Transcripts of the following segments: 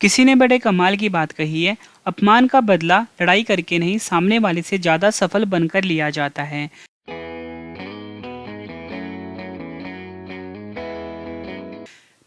किसी ने बड़े कमाल की बात कही है, अपमान का बदला लड़ाई करके नहीं, सामने वाले से ज़्यादा सफल बनकर लिया जाता है।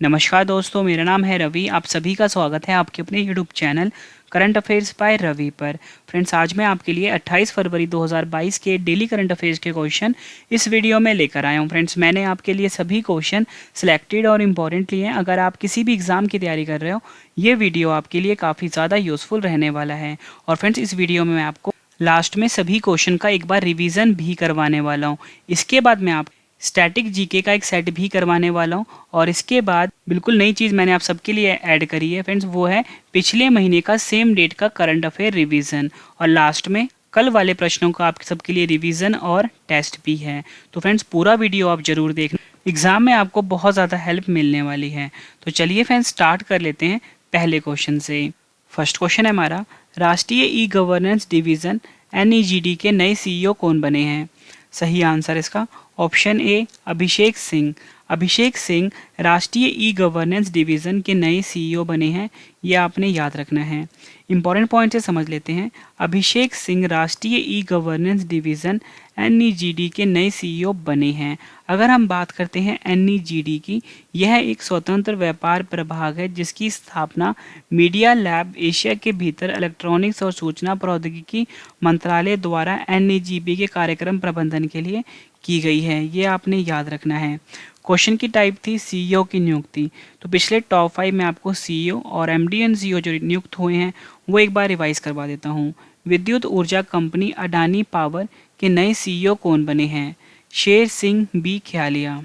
नमस्कार दोस्तों, मेरा नाम है रवि। आप सभी का स्वागत है आपके अपने YouTube channel current affairs by Ravi पर। फ्रेंड्स, आज मैं आपके लिए 28 फरवरी 2022 के डेली करंट अफेयर्स के क्वेश्चन इस वीडियो में लेकर आया हूं। फ्रेंड्स, मैंने आपके लिए सभी क्वेश्चन सिलेक्टेड और इम्पॉर्टेंट लिए हैं। अगर आप किसी भी एग्जाम की तैयारी कर रहे हो, ये वीडियो आपके लिए काफ़ी ज़्यादा यूजफुल रहने वाला है। और फ्रेंड्स, इस वीडियो में मैं आपको लास्ट में सभी क्वेश्चन का एक बार रिवीजन भी करवाने वाला हूँ। इसके बाद मैं आप स्टैटिक जीके का एक सेट भी करवाने वाला हूँ। और इसके बाद बिल्कुल नई चीज़ मैंने आप सबके लिए ऐड करी है फ्रेंड्स, वो है पिछले महीने का सेम डेट का करंट अफेयर रिवीजन। और लास्ट में कल वाले प्रश्नों का आप सबके लिए रिवीजन और टेस्ट भी है। तो फ्रेंड्स, पूरा वीडियो आप जरूर देखना, एग्जाम में आपको बहुत ज़्यादा हेल्प मिलने वाली है। तो चलिए फ्रेंड्स, स्टार्ट कर लेते हैं पहले क्वेश्चन से। फर्स्ट क्वेश्चन है हमारा, राष्ट्रीय ई गवर्नेंस डिवीज़न NEGD के नए CEO कौन बने हैं? सही आंसर इसका ऑप्शन ए अभिषेक सिंह। अभिषेक सिंह राष्ट्रीय ई गवर्नेंस डिवीज़न के नए CEO बने हैं, ये आपने याद रखना है। इंपॉर्टेंट पॉइंट से समझ लेते हैं। अभिषेक सिंह राष्ट्रीय ई गवर्नेंस डिवीज़न NEGD के नए CEO बने हैं। अगर हम बात करते हैं NEGD की, यह एक स्वतंत्र व्यापार प्रभाग है जिसकी स्थापना मीडिया लैब एशिया के भीतर इलेक्ट्रॉनिक्स और सूचना प्रौद्योगिकी मंत्रालय द्वारा NEGB के कार्यक्रम प्रबंधन के लिए की गई है, ये आपने याद रखना है। क्वेश्चन की टाइप थी CEO की नियुक्ति। तो पिछले टॉप 5 में आपको CEO और MD एंड CEO जो नियुक्त हुए हैं वो एक बार रिवाइज करवा देता हूँ। विद्युत ऊर्जा कंपनी अडानी पावर के नए CEO कौन बने हैं? शेर सिंह बी ख्यालिया।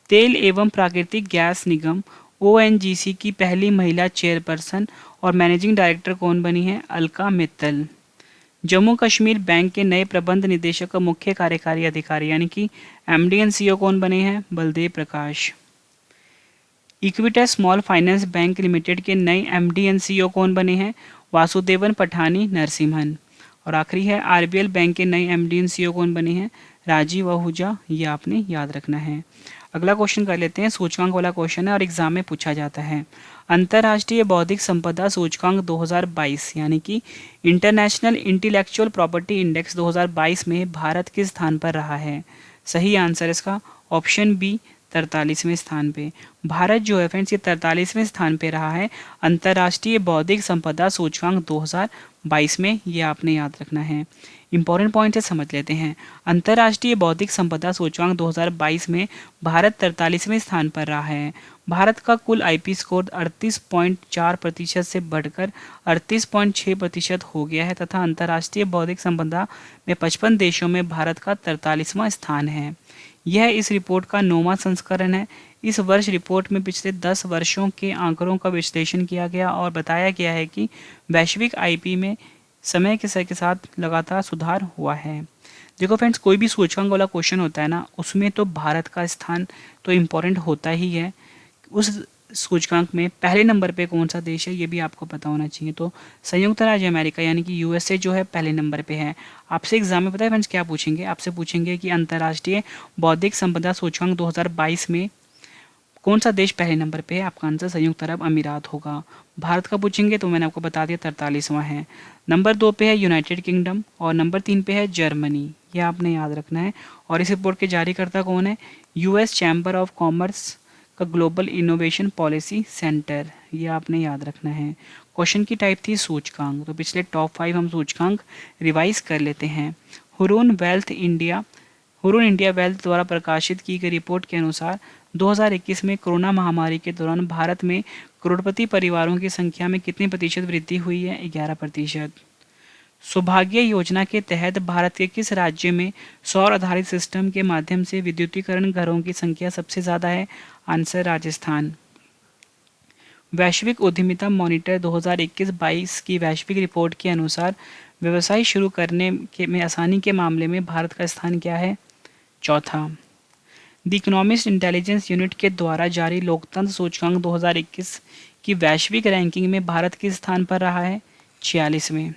तेल एवं प्राकृतिक गैस निगम ONGC की पहली महिला चेयरपर्सन और मैनेजिंग डायरेक्टर कौन बनी है? अलका मित्तल। जम्मू कश्मीर बैंक के नए प्रबंध निदेशक और मुख्य कार्यकारी अधिकारी यानी कि MD एंड CEO कौन बने हैं? बलदेव प्रकाश। इक्विtas स्मॉल फाइनेंस बैंक लिमिटेड के नए MD एंड CEO कौन बने हैं? वासुदेवन पठानी नरसिम्हन। और आखिरी है RBL बैंक के नए MD एंड CEO कौन बने हैं? राजीव आहूजा। ये आपने याद रखना है। अगला क्वेश्चन कर लेते हैं, सूचकांक वाला क्वेश्चन है और एग्जाम में पूछा जाता है। अंतर्राष्ट्रीय बौद्धिक संपदा सूचकांक 2022 यानी कि इंटरनेशनल इंटेलेक्चुअल प्रॉपर्टी इंडेक्स 2022 में भारत किस स्थान पर रहा है? सही आंसर इसका ऑप्शन बी 43वें स्थान पे। भारत जो है फ्रेंड्स, ये 43वें स्थान पे रहा है अंतर्राष्ट्रीय बौद्धिक संपदा सूचकांक 2022 में, ये आपने याद रखना है। इंपॉर्टेंट पॉइंट से समझ लेते हैं। अंतर्राष्ट्रीय बौद्धिक संपदा सूचकांक 2022 में भारत 43वें स्थान पर रहा है। भारत का कुल IP स्कोर 38.4% से बढ़कर 38.6% हो गया है तथा अंतर्राष्ट्रीय बौद्धिक संपदा में 55 देशों में भारत का 43वां स्थान है। यह इस रिपोर्ट का 9वां संस्करण है। इस वर्ष रिपोर्ट में पिछले 10 वर्षों के आंकड़ों का विश्लेषण किया गया और बताया गया है कि वैश्विक IP में समय के साथ लगातार सुधार हुआ है। देखो फ्रेंड्स, कोई भी सूचकांक वाला क्वेश्चन होता है ना, उसमें तो भारत का स्थान तो इम्पोर्टेंट होता ही है। उस सूचकांक में पहले नंबर पे कौन सा देश है ये भी आपको पता होना चाहिए। तो संयुक्त राज्य अमेरिका यानी कि USA जो है पहले नंबर पे है। आपसे एग्जाम में पता है फ्रेंड्स क्या पूछेंगे? आपसे पूछेंगे कि अंतर्राष्ट्रीय बौद्धिक संपदा सूचकांक 2022 में कौन सा देश पहले नंबर पे है? आपका आंसर संयुक्त अरब अमीरात होगा। भारत का पूछेंगे तो मैंने आपको बता दिया 43वां है। नंबर 2 पे है यूनाइटेड किंगडम और नंबर 3 पे है जर्मनी, ये आपने याद रखना है। और इस रिपोर्ट के जारीकर्ता कौन है? US चैम्बर ऑफ कॉमर्स का ग्लोबल इनोवेशन पॉलिसी सेंटर, ये आपने याद रखना है। क्वेश्चन की टाइप थी सूचकांक। तो पिछले टॉप 5 हम सूचकांक रिवाइज कर लेते हैं। हुरून इंडिया वेल्थ द्वारा प्रकाशित की गई रिपोर्ट के अनुसार 2021 में कोरोना महामारी के दौरान भारत में करोड़पति परिवारों की संख्या में कितने प्रतिशत वृद्धि हुई है? 11%। सौभाग्य योजना के तहत भारत के किस राज्य में सौर आधारित सिस्टम के माध्यम से विद्युतीकरण घरों की संख्या सबसे ज़्यादा है? आंसर राजस्थान। वैश्विक उद्यमिता मॉनिटर 2021-22 की वैश्विक रिपोर्ट के अनुसार व्यवसाय शुरू करने में आसानी के मामले में भारत का स्थान क्या है? चौथा। द इकोनॉमिस्ट इंटेलिजेंस यूनिट के द्वारा जारी लोकतंत्र सूचकांक 2021 की वैश्विक रैंकिंग में भारत किस स्थान पर रहा है? 46वें।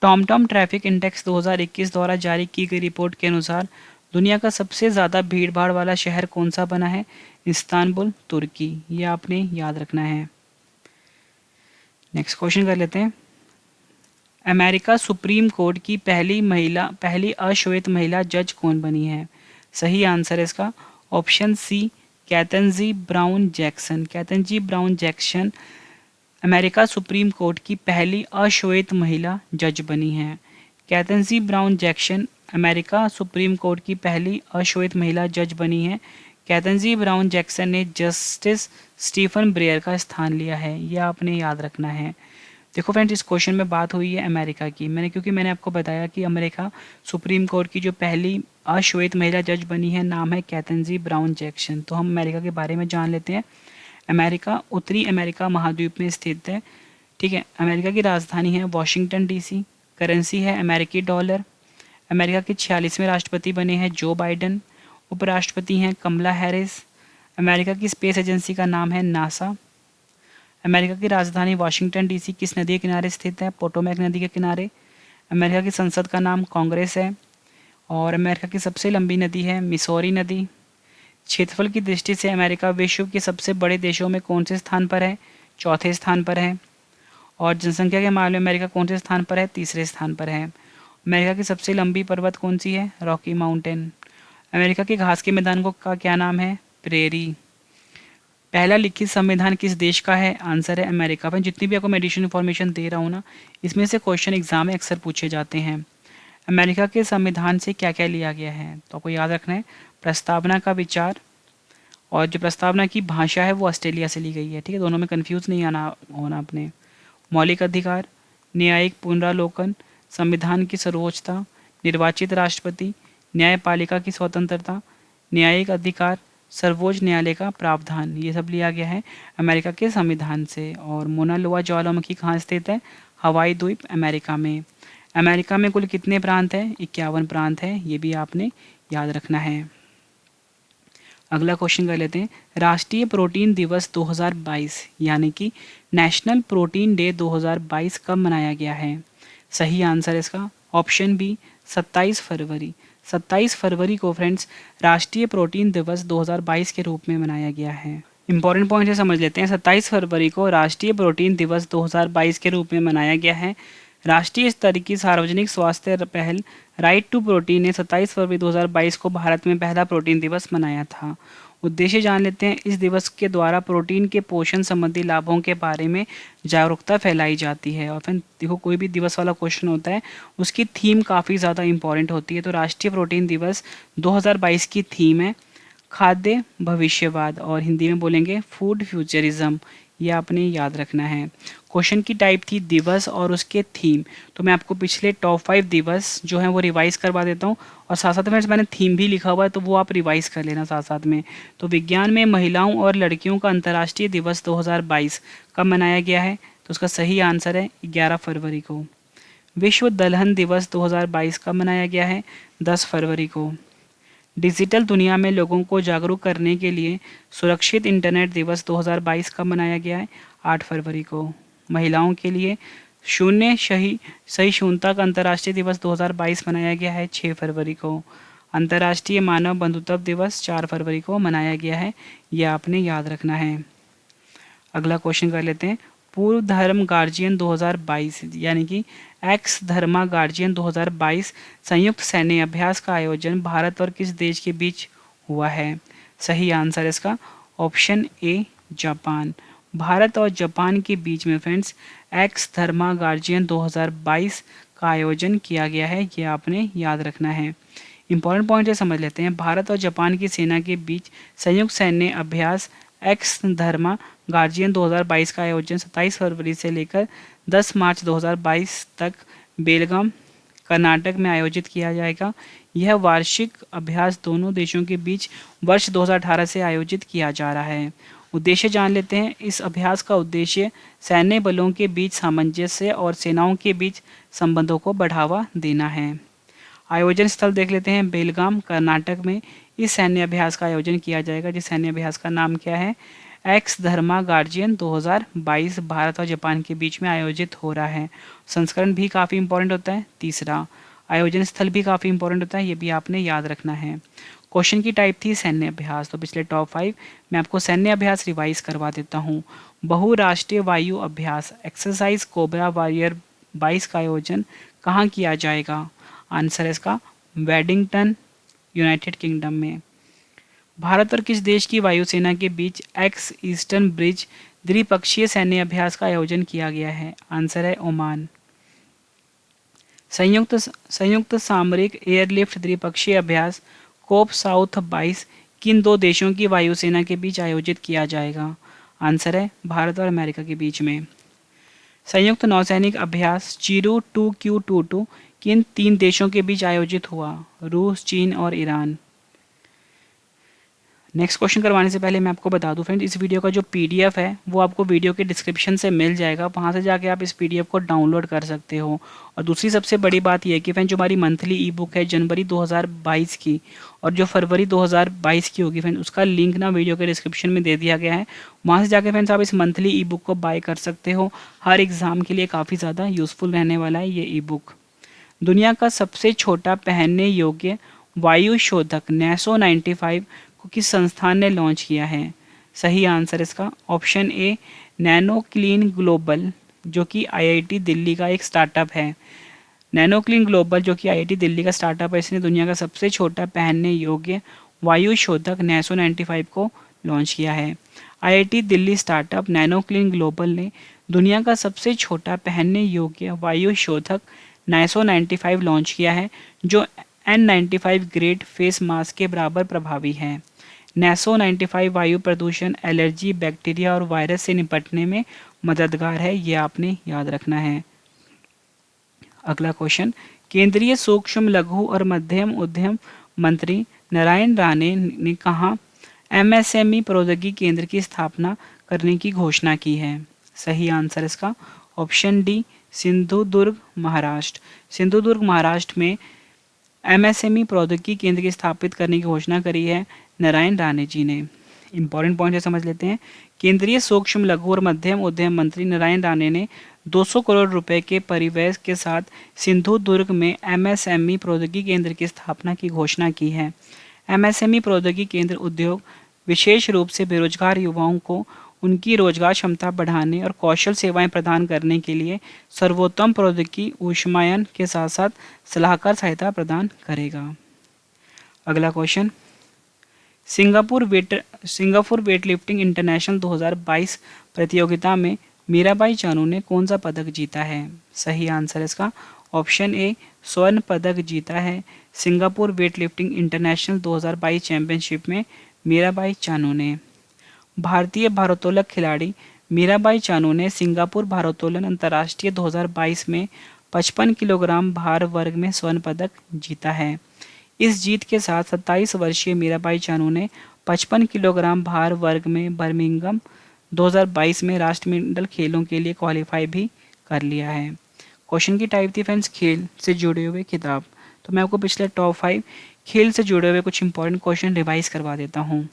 टॉमटॉम ट्रैफिक इंडेक्स 2021 द्वारा जारी की गई रिपोर्ट के अनुसार दुनिया का सबसे ज़्यादा भीड़भाड़ वाला शहर कौन सा बना है? इस्तांबुल, तुर्की, ये आपने याद रखना है। नेक्स्ट क्वेश्चन कर लेते हैं। अमेरिका सुप्रीम कोर्ट की पहली अश्वेत महिला जज कौन बनी है? सही आंसर है इसका option C, Ketanji Brown Jackson. Ketanji Brown Jackson America supreme court की पहली अश्वेत महिला जज बनी है। Ketanji Brown Jackson America supreme court की पहली अश्वेत महिला जज बनी है। कैथनजी ब्राउन जैक्सन ने जस्टिस स्टीफन ब्रेयर का स्थान लिया है, यह आपने याद रखना है। देखो फ्रेंड्स, इस क्वेश्चन में बात हुई है अमेरिका की। क्योंकि मैंने आपको बताया कि अमेरिका सुप्रीम कोर्ट की जो पहली अश्वेत महिला जज बनी है, नाम है कैथनजी ब्राउन जैक्सन। तो हम अमेरिका के बारे में जान लेते हैं। अमेरिका उत्तरी अमेरिका महाद्वीप में स्थित है। ठीक है, अमेरिका की राजधानी है वॉशिंगटन डीसी। करेंसी है अमेरिकी डॉलर। अमेरिका के 46वें राष्ट्रपति बने हैं जो बाइडन। उपराष्ट्रपति हैं कमला हैरिस। अमेरिका की स्पेस एजेंसी का नाम है नासा। अमेरिका की राजधानी वाशिंगटन डीसी किस नदी के किनारे स्थित है? पोटोमैक नदी के किनारे। अमेरिका की संसद का नाम कांग्रेस है। और अमेरिका की सबसे लंबी नदी है मिसौरी नदी। क्षेत्रफल की दृष्टि से अमेरिका विश्व के सबसे बड़े देशों में कौन से स्थान पर है? चौथे स्थान पर है। और जनसंख्या के मामले में अमेरिका कौन से स्थान पर है? तीसरे स्थान पर है। अमेरिका की सबसे लंबी पर्वत कौन सी है? Rocky mountain. अमेरिका के घास के मैदान को का क्या नाम है? प्रेरी। पहला लिखित संविधान किस देश का है? आंसर है अमेरिका। पर जितनी भी आपको मैं एडिशनल इन्फॉर्मेशन दे रहा हूँ ना, इसमें से क्वेश्चन एग्जाम में अक्सर पूछे जाते हैं। अमेरिका के संविधान से क्या क्या लिया गया है? तो आपको याद रखना है प्रस्तावना का विचार, और जो प्रस्तावना की भाषा है वो ऑस्ट्रेलिया से ली गई है। ठीक है, दोनों में कन्फ्यूज़ नहीं आना होना अपने। मौलिक अधिकार, न्यायिक पुनरावलोकन, संविधान की सर्वोच्चता, निर्वाचित राष्ट्रपति, न्यायपालिका की स्वतंत्रता, न्यायिक अधिकार, सर्वोच्च न्यायालय का प्रावधान, ये सब लिया गया है अमेरिका के संविधान से। और मोना लोआ ज्वालामुखी कहाँ स्थित है? हवाई द्वीप अमेरिका में। अमेरिका में कुल कितने प्रांत हैं? 51 प्रांत हैं, ये भी आपने याद रखना है। अगला क्वेश्चन कर लेते हैं। राष्ट्रीय प्रोटीन दिवस 2022 यानी कि नेशनल प्रोटीन डे 2022 कब मनाया गया है? सही आंसर है इसका ऑप्शन बी, 27 फरवरी। 27 फरवरी को फ्रेंड्स राष्ट्रीय प्रोटीन दिवस 2022 के रूप में मनाया गया है। इंपॉर्टेंट पॉइंट है, समझ लेते हैं। 27 फरवरी को राष्ट्रीय प्रोटीन दिवस 2022 के रूप में मनाया गया है। राष्ट्रीय स्तर की सार्वजनिक स्वास्थ्य पहल राइट टू प्रोटीन ने 27 फरवरी 2022 को भारत में पहला प्रोटीन दिवस मनाया था। उद्देश्य जान लेते हैं। इस दिवस के द्वारा प्रोटीन के पोषण संबंधी लाभों के बारे में जागरूकता फैलाई जाती है। और फिर देखो, कोई भी दिवस वाला क्वेश्चन होता है उसकी थीम काफ़ी ज़्यादा इंपॉर्टेंट होती है। तो राष्ट्रीय प्रोटीन दिवस 2022 की थीम है खाद्य भविष्यवाद, और हिंदी में बोलेंगे फूड फ्यूचरिज्म। ये आपने याद रखना है। क्वेश्चन की टाइप थी दिवस और उसके थीम। तो मैं आपको पिछले टॉप 5 दिवस जो हैं वो रिवाइज़ करवा देता हूँ, और साथ साथ में मैंने थीम भी लिखा हुआ है, तो वो आप रिवाइज़ कर लेना साथ साथ में। तो विज्ञान में महिलाओं और लड़कियों का अंतर्राष्ट्रीय दिवस 2022 कब मनाया गया है? तो उसका सही आंसर है 11 फरवरी को। विश्व दलहन दिवस 2022 कब मनाया गया है? 10 फरवरी को। डिजिटल दुनिया में लोगों को जागरूक करने के लिए सुरक्षित इंटरनेट दिवस 2022 कब मनाया गया है? 8 फरवरी को। महिलाओं के लिए शून्य सहिष्णुता का अंतर्राष्ट्रीय दिवस 2022 मनाया गया है 6 फरवरी को। अंतर्राष्ट्रीय मानव बंधुत्व दिवस 4 फरवरी को मनाया गया है, यह आपने याद रखना है। अगला क्वेश्चन कर लेते हैं। पूर्व धर्म गार्जियन 2022 यानी कि एक्स धर्मा गार्जियन 2022 संयुक्त सैन्य अभ्यास का आयोजन भारत और किस देश के बीच हुआ है? सही आंसर इसका ऑप्शन ए, जापान। भारत और जापान के बीच में फ्रेंड्स एक्स धर्मा गार्जियन 2022 का आयोजन किया गया है, ये आपने याद रखना है। इंपॉर्टेंट पॉइंट है, समझ लेते हैं। भारत और जापान की सेना के बीच संयुक्त सैन्य अभ्यास एक्स धर्मा गार्जियन 2022 का आयोजन 27 फरवरी से लेकर 10 मार्च 2022 तक बेलगाम कर्नाटक में आयोजित किया जाएगा। यह वार्षिक अभ्यास दोनों देशों के बीच वर्ष 2018 से आयोजित किया जा रहा है। उद्देश्य जान लेते हैं। इस अभ्यास का उद्देश्य सैन्य बलों के बीच सामंजस्य और सेनाओं के बीच संबंधों को बढ़ावा देना है। आयोजन स्थल देख लेते हैं। बेलगाम कर्नाटक में इस सैन्य अभ्यास का आयोजन किया जाएगा, जिस सैन्य अभ्यास का नाम क्या है? एक्स धर्मा गार्जियन 2022 भारत और जापान के बीच में आयोजित हो रहा है। संस्करण भी काफ़ी इंपॉर्टेंट होता है। तीसरा, आयोजन स्थल भी काफ़ी इंपॉर्टेंट होता है, ये भी आपने याद रखना है। क्वेश्चन की टाइप थी सैन्य अभ्यास। तो पिछले टॉप 5 मैं आपको सैन्य अभ्यास रिवाइज करवा देता हूँ। बहुराष्ट्रीय वायु अभ्यास एक्सरसाइज कोबरा वॉरियर 22 का आयोजन कहाँ किया जाएगा? आंसर है इसका वेडिंगटन, यूनाइटेड किंगडम में। भारत और किस देश की वायुसेना के बीच एक्स ईस्टर्न ब्रिज द्विपक्षीय सैन्य अभ्यास का आयोजन किया गया है? आंसर है ओमान। संयुक्त सामरिक एयरलिफ्ट द्विपक्षीय अभ्यास कोप साउथ 22 किन दो देशों की वायुसेना के बीच आयोजित किया जाएगा? आंसर है भारत और अमेरिका के बीच में। संयुक्त नौसैनिक अभ्यास चीरू 2Q22 किन 3 देशों के बीच आयोजित हुआ? रूस, चीन और ईरान। नेक्स्ट क्वेश्चन करवाने से पहले मैं आपको बता दूं फ्रेंड्स, इस वीडियो का जो पीडीएफ है वो आपको वीडियो के डिस्क्रिप्शन से मिल जाएगा, वहाँ से जाके आप इस पीडीएफ को डाउनलोड कर सकते हो। और दूसरी सबसे बड़ी बात यह है कि फ्रेंड जो हमारी मंथली ई बुक है जनवरी 2022 की और जो फरवरी 2022 की होगी फ्रेंड, उसका लिंक ना वीडियो के डिस्क्रिप्शन में दे दिया गया है। वहाँ से जाके फ्रेंड्स आप इस मंथली ई बुक को बाय कर सकते हो। हर एग्ज़ाम के लिए काफ़ी ज़्यादा यूज़फुल रहने वाला है ये ई बुक। दुनिया का सबसे छोटा पहनने योग्य वायु शोधक नैसो 95 को किस संस्थान ने लॉन्च किया है? सही आंसर इसका option A nano clean global, जो कि आईआईटी दिल्ली का एक स्टार्टअप है। नैनो क्लीन ग्लोबल जो कि आईआईटी दिल्ली का स्टार्टअप है, इसने दुनिया का सबसे छोटा पहनने योग्य वायु शोधक नैसो 95 को लॉन्च किया है। IIT Delhi startup nano clean global ने दुनिया का सबसे छोटा पहनने योग्य वायु शोधक नैसो 95 लॉन्च किया है, जो N95 ग्रेड फेस मास्क के बराबर प्रभावी है। नैसो 95 वायु प्रदूषण, एलर्जी, बैक्टीरिया और वायरस से निपटने में मददगार है, ये आपने याद रखना है। अगला क्वेश्चन, केंद्रीय सूक्ष्म लघु और मध्यम उद्यम मंत्री नारायण राणे ने कहाँ एमएसएमई प्रौद्योगिकी केंद्र की स्थापना करने की घोषणा की है? सही आंसर इसका ऑप्शन डी सिंधुदुर्ग, महाराष्ट्र। सिंधुदुर्ग, महाराष्ट्र में एमएसएमई प्रौद्योगिकी केंद्र की स्थापित करने की घोषणा करी है नारायण राणे जी ने। इंपॉर्टेंट पॉइंट है, समझ लेते हैं। केंद्रीय सूक्ष्म लघु और मध्यम उद्यम मंत्री नारायण राणे ने 200 करोड़ रुपए के परिव्यय के साथ सिंधुदुर्ग में एमएसएमई प्रौद्योगिकी केंद्र की स्थापना की घोषणा की है। एमएसएमई प्रौद्योगिकी केंद्र उद्योग विशेष रूप से बेरोजगार युवाओं को उनकी रोजगार क्षमता बढ़ाने और कौशल सेवाएं प्रदान करने के लिए सर्वोत्तम प्रौद्योगिकी ऊष्मायन के साथ साथ सलाहकार सहायता प्रदान करेगा। अगला क्वेश्चन, सिंगापुर वेटलिफ्टिंग इंटरनेशनल 2022 प्रतियोगिता में मीराबाई चानू ने कौन सा पदक जीता है? सही आंसर इसका ऑप्शन ए स्वर्ण पदक जीता है। सिंगापुर वेटलिफ्टिंग इंटरनेशनल 2022 चैंपियनशिप में मीराबाई चानू ने। भारतीय भारोत्तोलक खिलाड़ी मीराबाई चानू ने सिंगापुर भारोत्तोलन अंतर्राष्ट्रीय 2022 में 55 किलोग्राम भार वर्ग में स्वर्ण पदक जीता है। इस जीत के साथ 27 वर्षीय मीराबाई चानू ने 55 किलोग्राम भार वर्ग में बर्मिंघम 2022 में राष्ट्रमंडल खेलों के लिए क्वालिफाई भी कर लिया है। क्वेश्चन की टाइप थी फ्रेंड्स खेल से जुड़े हुए खिताब। तो मैं आपको पिछले टॉप 5 खेल से जुड़े हुए कुछ इंपॉर्टेंट क्वेश्चन रिवाइज करवा देता हूँ।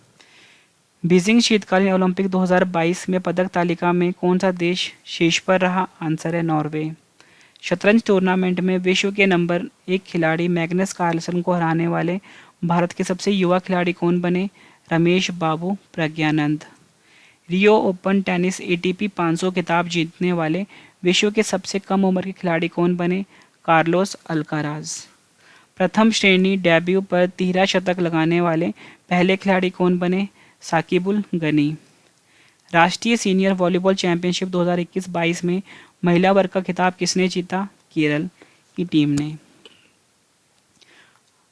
बीजिंग शीतकालीन ओलंपिक 2022 में पदक तालिका में कौन सा देश शीर्ष पर रहा? आंसर है नॉर्वे। शतरंज टूर्नामेंट में विश्व के नंबर 1 खिलाड़ी मैग्नस कार्लसन को हराने वाले भारत के सबसे युवा खिलाड़ी कौन बने? रमेश बाबू प्रज्ञानंद। रियो ओपन टेनिस एटीपी 500 खिताब जीतने वाले विश्व के सबसे कम उम्र के खिलाड़ी कौन बने? Carlos Alcaraz. प्रथम श्रेणी डेब्यू पर 13 शतक लगाने वाले पहले खिलाड़ी कौन बने? साकिबुल गनी। राष्ट्रीय सीनियर वॉलीबॉल चैंपियनशिप 2021-22 में महिला वर्ग का खिताब किसने जीता? केरल की टीम ने।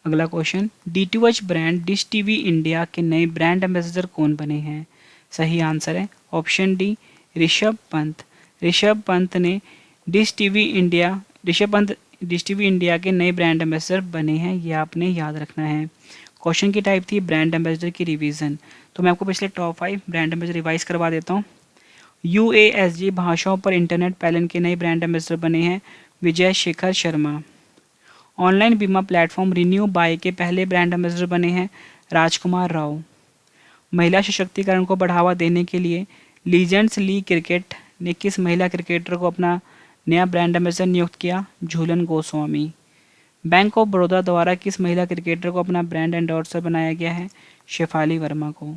अगला question, DTH brand dish TV India के नए ब्रांड एम्बेसडर कौन बने हैं? सही आंसर है option D Rishabh Pant. Rishabh Pant dish TV India के नए ब्रांड एम्बेसडर बने हैं, ये आपने याद रखना है। क्वेश्चन की टाइप थी ब्रांड एम्बेसडर की रिवीजन। तो मैं आपको पिछले टॉप 5 ब्रांड एम्बेसडर रिवाइज करवा देता हूँ। UASG भाषाओं पर इंटरनेट पैलन के नए ब्रांड एम्बेसडर बने हैं विजय शेखर शर्मा। ऑनलाइन बीमा प्लेटफॉर्म रिन्यू बाय के पहले ब्रांड एम्बेसडर बने हैं राजकुमार राव। महिला सशक्तिकरण को बढ़ावा देने के लिए लीजेंड्स लीग क्रिकेट ने किस महिला क्रिकेटर को अपना नया ब्रांड एम्बेसडर नियुक्त किया? झूलन गोस्वामी। बैंक ऑफ बड़ौदा द्वारा किस महिला क्रिकेटर को अपना ब्रांड एंडोर्सर बनाया गया है? शेफाली वर्मा को।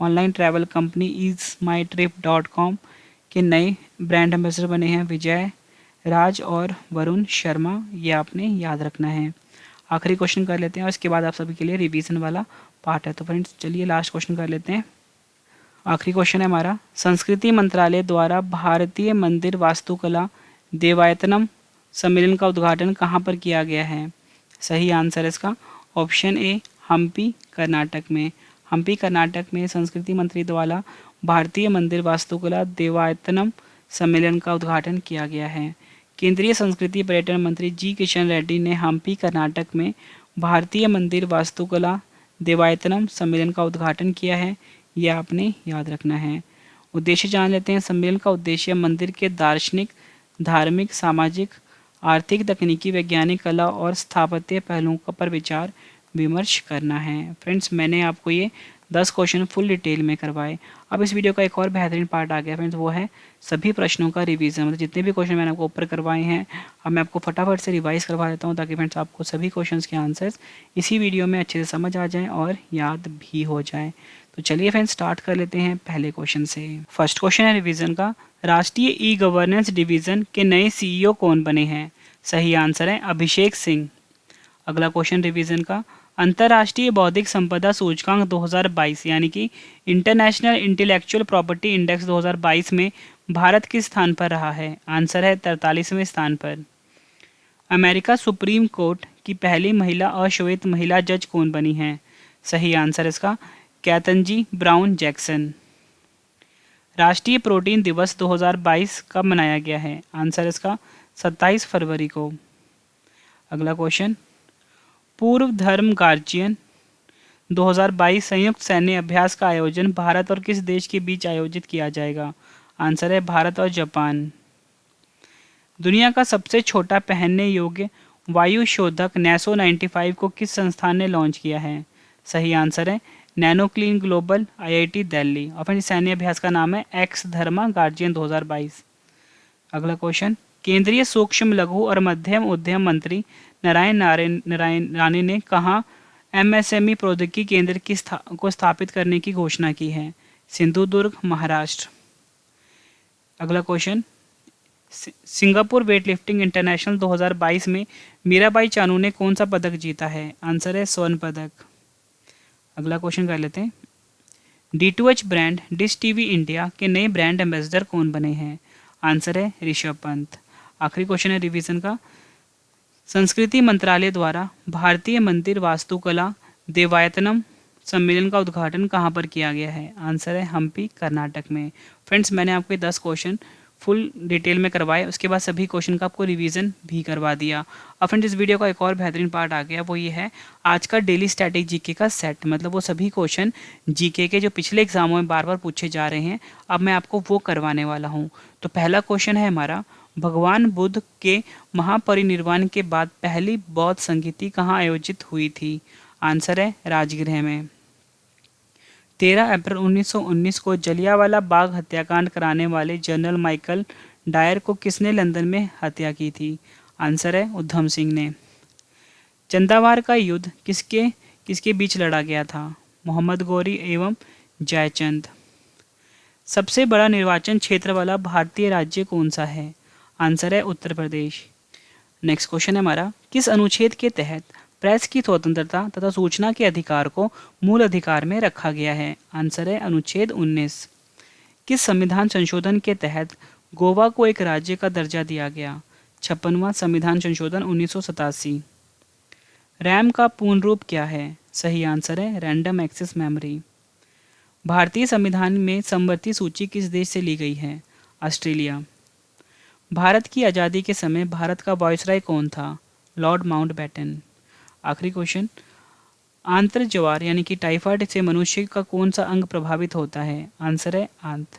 ऑनलाइन ट्रैवल कंपनी easemytrip.com के नए ब्रांड एम्बेसडर बने हैं विजय राज और वरुण शर्मा। ये आपने याद रखना है। आखिरी क्वेश्चन कर लेते हैं और इसके बाद आप सभी के लिए रिवीजन वाला पार्ट है। तो फ्रेंड्स चलिए लास्ट क्वेश्चन कर लेते हैं। आखिरी क्वेश्चन है हमारा, संस्कृति मंत्रालय द्वारा भारतीय मंदिर वास्तुकला देवायतनम सम्मेलन का उद्घाटन कहाँ पर किया गया है? सही आंसर है इसका ऑप्शन ए, हम्पी कर्नाटक में। हम्पी कर्नाटक में संस्कृति मंत्री द्वारा भारतीय मंदिर वास्तुकला देवायतनम सम्मेलन का उद्घाटन किया गया है। केंद्रीय संस्कृति पर्यटन मंत्री जी किशन रेड्डी ने हम्पी कर्नाटक में भारतीय मंदिर वास्तुकला देवायतनम सम्मेलन का उद्घाटन किया है। यह आपने याद रखना है। उद्देश्य जान लेते हैं। सम्मेलन का उद्देश्य मंदिर के दार्शनिक, धार्मिक, सामाजिक, आर्थिक, तकनीकी, वैज्ञानिक, कला और स्थापत्य पहलुओं पर विचार विमर्श करना है। फ्रेंड्स मैंने आपको ये 10 क्वेश्चन फुल डिटेल में करवाए। अब इस वीडियो का एक और बेहतरीन पार्ट आ गया फ्रेंड्स, वो है सभी प्रश्नों का रिवीजन। मतलब जितने भी क्वेश्चन मैंने आपको ऊपर करवाए हैं अब मैं आपको फटाफट से रिवाइज करवा देता हूँ, ताकि फ्रेंड्स आपको सभी क्वेश्चंस के आंसर्स इसी वीडियो में अच्छे से समझ आ जाएँ और याद भी हो जाए। तो चलिए फ्रेंड्स स्टार्ट कर लेते हैं पहले क्वेश्चन से। फर्स्ट क्वेश्चन है रिवीजन का, राष्ट्रीय ई गवर्नेंस डिवीजन के नए सीईओ कौन बने हैं? सही आंसर है अभिषेक सिंह। अगला क्वेश्चन रिवीजन का, अंतर्राष्ट्रीय बौद्धिक संपदा सूचकांक 2022 यानी कि इंटरनेशनल इंटेलेक्चुअल प्रॉपर्टी इंडेक्स 2022 में भारत किस स्थान पर रहा है? आंसर है 43वें स्थान पर। अमेरिका सुप्रीम कोर्ट की पहली महिला अश्वेत महिला जज कौन बनी है? सही आंसर इसका कैथनजी ब्राउन जैक्सन। राष्ट्रीय प्रोटीन दिवस 2022 कब मनाया गया है? आंसर इसका 27 फरवरी को। अगला क्वेश्चन, पूर्व धर्म गार्जियन 2022 संयुक्त सैन्य अभ्यास का आयोजन भारत और किस देश के बीच आयोजित किया जाएगा? आंसर है भारत और जापान। दुनिया का सबसे छोटा पहनने योग्य वायु शोधक नैसो 95 को किस संस्थान ने लॉन्च किया है? सही आंसर है nano clean global IIT Delhi. और फिर सैन्य अभ्यास का नाम है एक्स धर्मा गार्जियन 2022। अगला क्वेश्चन, केंद्रीय सूक्ष्म लघु और मध्यम उद्यम मंत्री नारायण राणे ने कहा MSME प्रौद्योगिकी केंद्र को स्थापित करने की घोषणा की है? सिंधुदुर्ग महाराष्ट्र। अगला क्वेश्चन, सिंगापुर वेटलिफ्टिंग इंटरनेशनल 2022 में मीराबाई चानू ने कौन सा पदक जीता है? आंसर है स्वर्ण पदक। अगला क्वेश्चन कर लेते हैं, D2H brand dish TV India के नए ब्रांड एम्बेसडर कौन बने हैं? आंसर है ऋषभ पंत। आखिरी क्वेश्चन है रिवीजन का, संस्कृति मंत्रालय द्वारा भारतीय मंदिर वास्तुकला देवायतनम सम्मेलन का उद्घाटन कहाँ पर किया गया है? आंसर है हम्पी कर्नाटक में। फ्रेंड्स मैंने आपको 10 क्वेश्चन फुल डिटेल में करवाए, उसके बाद सभी क्वेश्चन का आपको रिवीजन भी करवा दिया। अब फ्रेंड्स इस वीडियो का एक और बेहतरीन पार्ट आ गया, वो ये है आज का डेली स्टैटिक जीके का सेट। मतलब वो सभी क्वेश्चन जीके के जो पिछले एग्जामों में बार बार पूछे जा रहे हैं, अब मैं आपको वो करवाने वाला हूँ। तो पहला क्वेश्चन है हमारा, भगवान बुद्ध के महापरिनिर्वाण के बाद पहली बौद्ध संगीति कहाँ आयोजित हुई थी? आंसर है राजगृह में। 13 अप्रैल 1919 को जलियांवाला बाग हत्याकांड कराने वाले जनरल माइकल डायर को किसने लंदन में हत्या की थी? आंसर है उधम सिंह ने। चंदावार का युद्ध किसके किसके बीच लड़ा गया था? मोहम्मद गौरी एवं जयचंद। सबसे बड़ा निर्वाचन क्षेत्र वाला भारतीय राज्य कौन सा है? आंसर है उत्तर प्रदेश। नेक्स्ट क्वेश्चन है हमारा, किस अनुच्छेद के तहत प्रेस की स्वतंत्रता तथा सूचना के अधिकार को मूल अधिकार में रखा गया है? आंसर है अनुच्छेद 19। किस संविधान संशोधन के तहत गोवा को एक राज्य का दर्जा दिया गया? 56वां संविधान संशोधन 1987। रैम का पूर्ण रूप क्या है? सही आंसर है रैंडम एक्सेस मेमोरी। भारतीय संविधान में समवर्ती सूची किस देश से ली गई है? ऑस्ट्रेलिया। भारत की आज़ादी के समय भारत का वायसराय कौन था? Lord Mountbatten. आखिरी क्वेश्चन, आंत्रज्वार यानी कि टाइफाइड से मनुष्य का कौन सा अंग प्रभावित होता है? आंसर है आंत।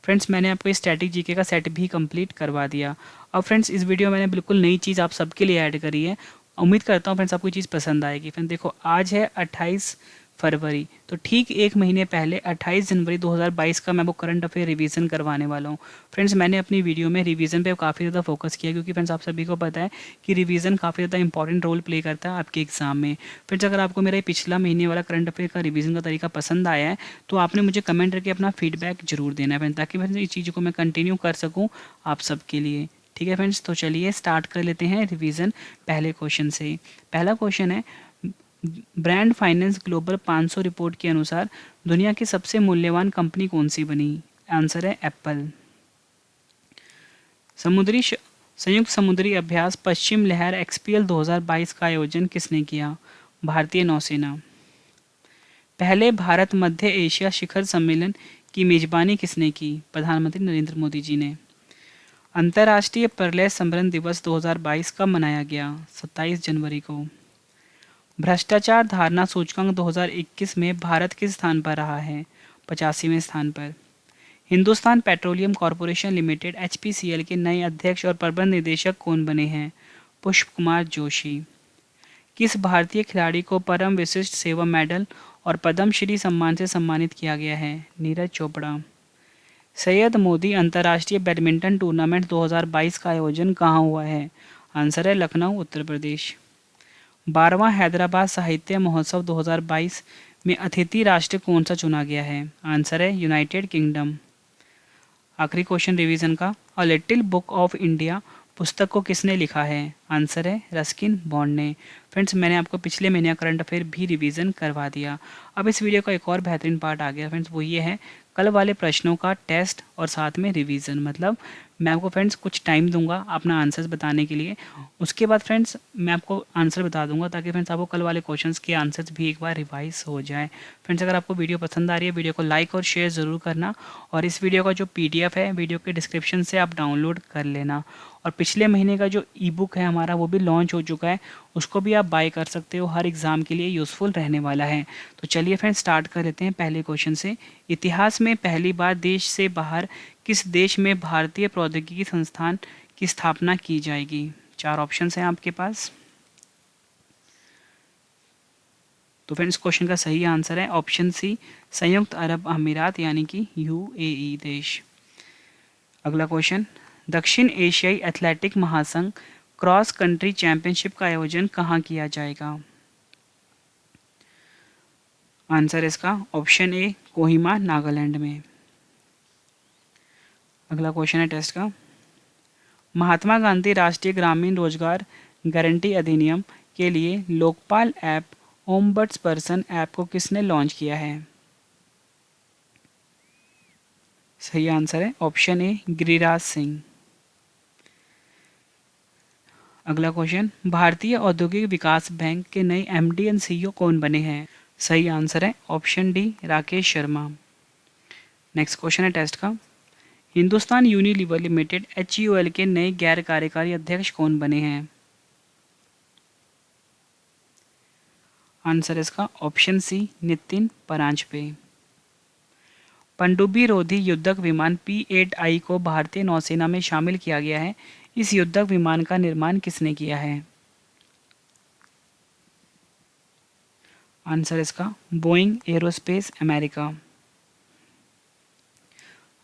फ्रेंड्स मैंने आपको इस स्टैटिक जीके का सेट भी कंप्लीट करवा दिया। और फ्रेंड्स इस वीडियो में मैंने बिल्कुल नई चीज़ आप सबके लिए ऐड करी है। उम्मीद करता हूँ फ्रेंड्स आपको ये चीज़ पसंद आएगी। फ्रेंड्स देखो आज है 28 फरवरी। तो ठीक एक महीने पहले 28 जनवरी 2022 का मैं वो करंट अफेयर रिवीजन करवाने वाला हूँ। फ्रेंड्स, मैंने अपनी वीडियो में रिवीजन पे काफ़ी ज़्यादा फोकस किया, क्योंकि फ्रेंड्स आप सभी को पता है कि रिवीजन काफ़ी ज़्यादा इंपॉर्टेंट रोल प्ले करता है आपके एग्जाम में। फ्रेंड्स, अगर आपको मेरा ये पिछला महीने वाला करंट अफेयर का रिवीजन का तरीका पसंद आया है तो आपने मुझे कमेंट करके अपना फीडबैक जरूर देना है फ्रेंड्स, ताकि फ्रेंड्स इस चीज़ को मैं कंटिन्यू कर सकूँ आप सबके लिए। ठीक है फ्रेंड्स, तो चलिए स्टार्ट कर लेते हैं रिवीजन पहले क्वेश्चन से। पहला क्वेश्चन है, ब्रांड फाइनेंस ग्लोबल 500 रिपोर्ट के अनुसार दुनिया की सबसे मूल्यवान कंपनी कौन सी बनी? आंसर है एप्पल। संयुक्त समुद्री अभ्यास पश्चिम लहर एक्सपीएल 2022 का आयोजन किसने किया? भारतीय नौसेना। पहले भारत मध्य एशिया शिखर सम्मेलन की मेजबानी किसने की? प्रधानमंत्री नरेंद्र मोदी जी ने। अंतर्राष्ट्रीय प्रलय स्मरण दिवस 2022 कब मनाया गया? 27 जनवरी को। भ्रष्टाचार धारणा सूचकांक 2021 में भारत किस स्थान पर रहा है? 85वें स्थान पर। Hindustan petroleum corporation limited HPCL के नए अध्यक्ष और प्रबंध निदेशक कौन बने हैं? पुष्प कुमार जोशी। किस भारतीय खिलाड़ी को परम विशिष्ट सेवा मेडल और पद्मश्री सम्मान से सम्मानित किया गया है? नीरज चोपड़ा। सैयद मोदी अंतर्राष्ट्रीय बैडमिंटन टूर्नामेंट 2022 का आयोजन कहाँ हुआ है? आंसर है लखनऊ, उत्तर प्रदेश। 12वां हैदराबाद साहित्य महोत्सव 2022 में अतिथि राष्ट्र कौन सा चुना गया है? आंसर है यूनाइटेड किंगडम। आखिरी क्वेश्चन रिवीजन का, a little book of India पुस्तक को किसने लिखा है? आंसर है रस्किन बॉन्ड ने। फ्रेंड्स, मैंने आपको पिछले महीने का करंट अफेयर भी रिवीजन करवा दिया। अब इस वीडियो का एक और बेहतरीन पार्ट आ गया फ्रेंड्स, वो ये है कल वाले प्रश्नों का टेस्ट और साथ में रिवीजन। मतलब मैं आपको फ्रेंड्स कुछ टाइम दूंगा अपना आंसर्स बताने के लिए, उसके बाद फ्रेंड्स मैं आपको आंसर बता दूंगा, ताकि फ्रेंड्स आपको कल वाले क्वेश्चंस के आंसर्स भी एक बार रिवाइज हो जाए। फ्रेंड्स, अगर आपको वीडियो पसंद आ रही है वीडियो को लाइक और शेयर ज़रूर करना, और इस वीडियो का जो पीडीएफ है वीडियो के डिस्क्रिप्शन से आप डाउनलोड कर लेना। और पिछले महीने का जो ई बुक है हमारा वो भी लॉन्च हो चुका है, उसको भी आप बाय कर सकते हो, हर एग्ज़ाम के लिए यूज़फुल रहने वाला है। तो चलिए फ्रेंड्स स्टार्ट कर लेते हैं पहले क्वेश्चन से। इतिहास में पहली बार देश से बाहर किस देश में भारतीय प्रौद्योगिकी संस्थान की स्थापना की जाएगी? 4 ऑप्शंस हैं आपके पास। तो फ्रेंड्स क्वेश्चन का सही आंसर है ऑप्शन सी, संयुक्त अरब अमीरात यानी कि यूएई देश। अगला क्वेश्चन, दक्षिण एशियाई एथलेटिक महासंघ क्रॉस कंट्री चैंपियनशिप का आयोजन कहाँ किया जाएगा? आंसर इसका ऑप्शन ए, कोहिमा, नागालैंड में। अगला क्वेश्चन है टेस्ट का, महात्मा गांधी राष्ट्रीय ग्रामीण रोजगार गारंटी अधिनियम के लिए लोकपाल ऐप ओम्बड्स पर्सन ऐप को किसने लॉन्च किया है? सही आंसर है ऑप्शन ए, गिरिराज सिंह। अगला क्वेश्चन, भारतीय औद्योगिक विकास बैंक के नए एमडी एंड सीईओ कौन बने हैं? सही आंसर है option D, Rakesh Sharma. Next question है टेस्ट का, हिंदुस्तान यूनिलीवर लिमिटेड एचयूएल के नए गैर कार्यकारी अध्यक्ष कौन बने हैं? आंसर इसका ऑप्शन सी, नितिन परांजपे। पनडुब्बी रोधी युद्धक विमान P-8I को भारतीय नौसेना में शामिल किया गया है। इस युद्धक विमान का निर्माण किसने किया है? आंसर इसका बोइंग एरोस्पेस अमेरिका।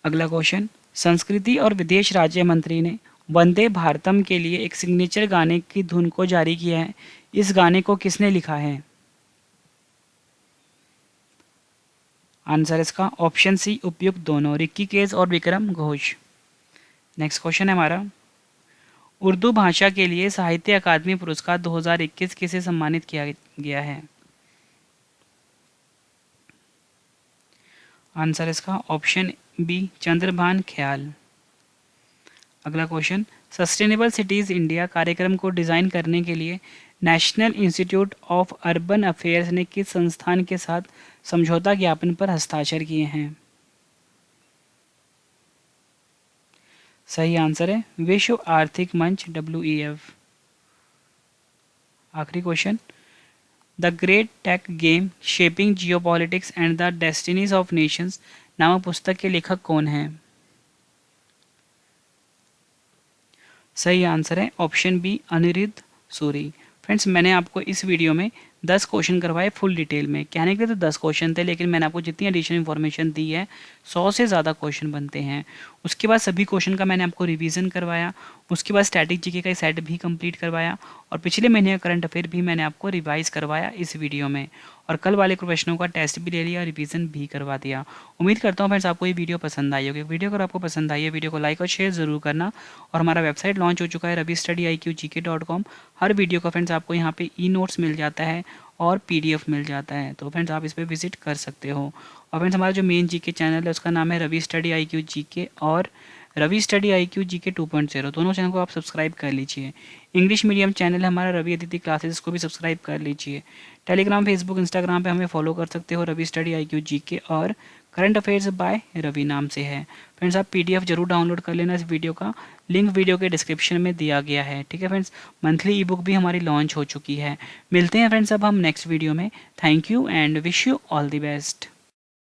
अगला क्वेश्चन, संस्कृति और विदेश राज्य मंत्री ने वंदे भारतम के लिए एक सिग्नेचर गाने की धुन को जारी किया है। इस गाने को किसने लिखा है? आंसर इसका ऑप्शन सी, उपयुक्त दोनों, रिक्की केज और विक्रम घोष। नेक्स्ट क्वेश्चन है हमारा, उर्दू भाषा के लिए साहित्य अकादमी पुरस्कार 2021 किसे सम्मानित किया गया है? आंसर इसका ऑप्शन बी, चंद्रभान ख्याल। अगला क्वेश्चन, सस्टेनेबल सिटीज़ इंडिया कार्यक्रम को डिज़ाइन करने के लिए national institute of urban affairs ने किस संस्थान के साथ समझौता ज्ञापन पर हस्ताक्षर किए हैं? सही आंसर है विश्व आर्थिक मंच WEF। आखिरी question, the great tech game shaping geopolitics and the destinies of nations नामक पुस्तक के लेखक कौन हैं? सही आंसर है option B, Anirudh Suri. Friends, मैंने आपको इस वीडियो में 10 क्वेश्चन करवाए फुल डिटेल में। कहने के लिए तो 10 क्वेश्चन थे, लेकिन मैंने आपको जितनी एडिशनल इन्फॉर्मेशन दी है 100 से ज़्यादा क्वेश्चन बनते हैं। उसके बाद सभी क्वेश्चन का मैंने आपको रिवीजन करवाया, उसके बाद स्टैटिक जीके का सेट भी कंप्लीट करवाया, और पिछले महीने का करंट अफेयर भी मैंने आपको रिवाइज करवाया इस वीडियो में, और कल वाले प्रश्नों का टेस्ट भी ले लिया, रिवीजन भी करवा दिया। उम्मीद करता हूँ फ्रेंड्स आपको ये वीडियो पसंद आई होगी। वीडियो अगर आपको पसंद आई है, वीडियो को लाइक और शेयर ज़रूर करना। और हमारा वेबसाइट लॉन्च हो चुका है ravistudyIQgk.com। हर वीडियो का फ्रेंड्स आपको यहाँ पे ई-नोट्स मिल जाता है और पीडीएफ मिल जाता है, तो फ्रेंड्स आप इस पर विजिट कर सकते हो। और फ्रेंड्स हमारा जो मेन जीके चैनल है उसका नाम है रवि स्टडी IQ GK और रवि स्टडी IQ GK 2.0, दोनों चैनल को आप सब्सक्राइब कर लीजिए। इंग्लिश मीडियम चैनल है हमारा रवि अदिति क्लासेस, को भी सब्सक्राइब कर लीजिए। टेलीग्राम, फेसबुक, इंस्टाग्राम पे हमें फॉलो कर सकते हो, रवि स्टडी IQ GK और करंट अफेयर्स बाय रवि नाम से है। फ्रेंड्स आप पीडीएफ जरूर डाउनलोड कर लेना इस वीडियो का, लिंक वीडियो के डिस्क्रिप्शन में दिया गया है। ठीक है फ्रेंड्स, मंथली ई बुक भी हमारी लॉन्च हो चुकी है। मिलते हैं फ्रेंड्स अब हम नेक्स्ट वीडियो में। Thank you and wish you all the best.